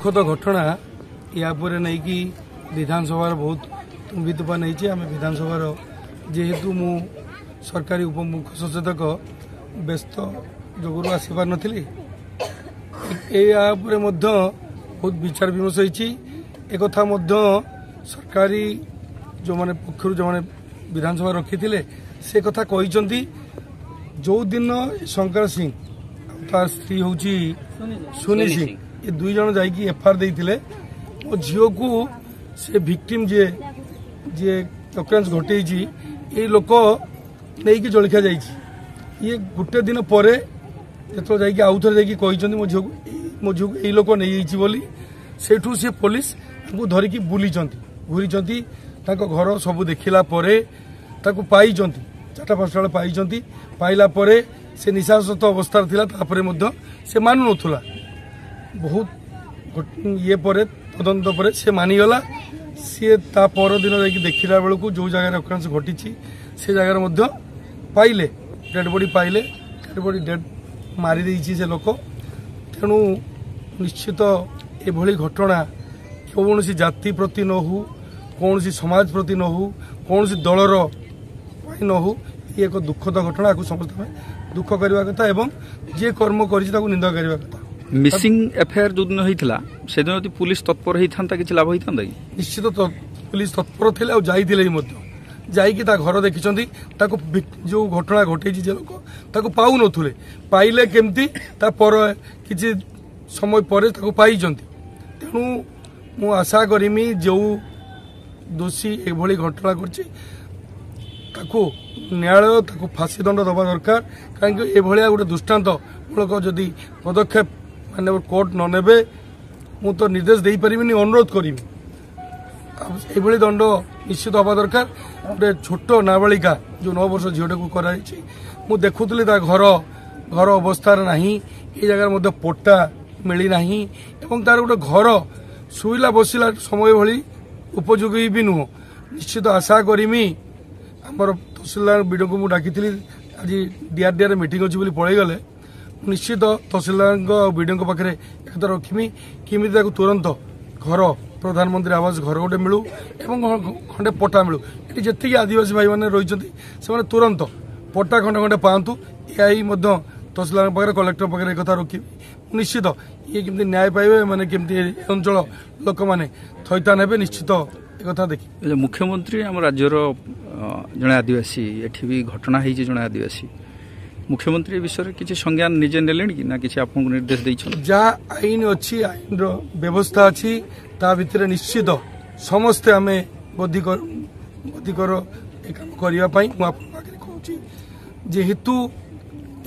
दुखद घटना या नहीं कि विधानसभा बहुत तुम्बितुपा नहीं आम विधानसभा जेहेतु मु सरकारी उपमुख्य सचेतक व्यस्त जोगुरु आसीपार नी बहुत विचार विमर्श होती एक सरकारी जो माने पक्षर जो माने विधानसभा रखी से कथा कहते जो दिन शंकर सिंह तार स्त्री हूँ सुनी सिंह ये दुई जन जाकि एफआईआर देते मो झील को से विक्टिम जे जे अक्रेंस घटे ये लोक नहीं कि जलखिया जा ये गोटे दिन पर जो आउ थे जाकि मो झील को यही लोक नहीं बोली सेठू सी पुलिस धरिकी बुली घूरी घर सब देखला पाई 4-5 पाई पाइला से निशासत अवस्था था से मानु नथुला बहुत ये तदंत पर से मानिगला सी ता पर दिन जाकि देखला बेलू जो जगह अक्रेंस घटी से जगह पाइले डेड बॉडी पाइले डेड बॉडी डेड मारी से लोक तेणु निश्चित एभली घटना कौन जाति प्रति न हो कौन समाज प्रति न हो कौन दलर न हो ये एक दुखद घटना को समस्त दुख करवा कथा एवं जे कर्म कर निंदा करवा कथा मिसिंग एफआईआर जो दिन होता से दिन यदि पुलिस तत्पर होता कि लाभ होता निश्चित पुलिस तत्पर थे जाइए घर देखी जो घटना घटे लोक पाऊ नुले पाइले केमती किसी समय पर पाई तेणु मु आशा करमी जो दोषी एभली घटना कर न्यायालय फांसी दंड दबा दरकार कहीं एभलिया गोटे दृष्टांत मूलक जदि पदक्षेप माने कोर्ट न नेबे मु तो निर्देश दे परिबिनी अनुरोध करी एभली दंड निश्चित हवा दरकार गोटे छोट नाबालिका जो 9 वर्ष झीटे को कराई मु देखुली घर घर अवस्था नहीं ये जगह पट्टा मिली नहीं एवं तार गोटे घर शुला बसला समय भली उपयोगी भी नुह निश्चित आशा करमी आमर तहसीलदार विडो को डाकी आज डीआरडीआर मीटिंग अच्छी पलि गले निश्चित तहसीलदार विडो पाखे एक रखी किमी तुरंत घर प्रधानमंत्री आवास घर गोटे मिलू एवं खंडे पट्टा मिलू ये जी आदिवासी भाई मैंने रही से तुरंत पट्टा खंडे खंडे पातु यही तहसीलदार पाखे कलेक्टर पाखे एक कथा रखी निश्चित ये केमती न्याय पाइबे माने केमती अंचल लोक मैंने थैतान हे निश्चित एक कथा देखी मुख्यमंत्री आम राज्यर जड़े आदिवासी एठी भी घटना है जड़े आदिवासी मुख्यमंत्री विषय किसी संज्ञान निजे नेले कि ना किसी आपको निर्देश देइछन जहाँ आईन अच्छी आईन व्यवस्था अच्छी ता भितर निश्चित समस्ते आम बधिकर काम करने कहूँ जेहेतु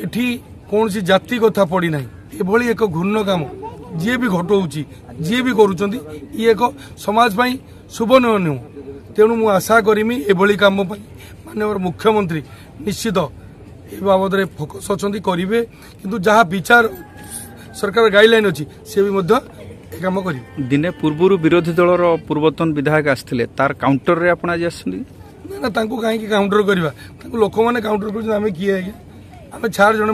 एठी कौन सी जाति कथा पड़ी ना एभली एक घूर्ण काम जी भी घटाऊँगी जी भी करुँच ये एक समाज शुभ नुह तेणु मु आशा करमी एभली काम माननीय मुख्यमंत्री निश्चित ए बाबद फोकस अच्छा करेंगे किंतु जहाँ विचार सरकार गाइडलाइन अच्छी सी भी काम कर दिने पूर्वर विरोधी दलर पूर्वतन विधायक आसते तार काउंटर रे आपण आज ना कहीं काउंटर करवा लोक मैंने काउंटर कर किए आम 4 जन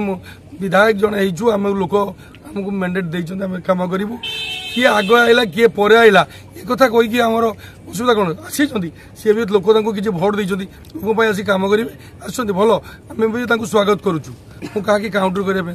विधायक जन हो आम लोक आमको मैंडेट देते आम कम करूँ किए आग आइला किए पर आइला ये कथा कहीकि आमर असुविधा कौन आसी सी भी लोक किसी भोट देते लोक आसी कम करेंगे आस भल आम भी स्वागत करुचु मुझे काउंटर करने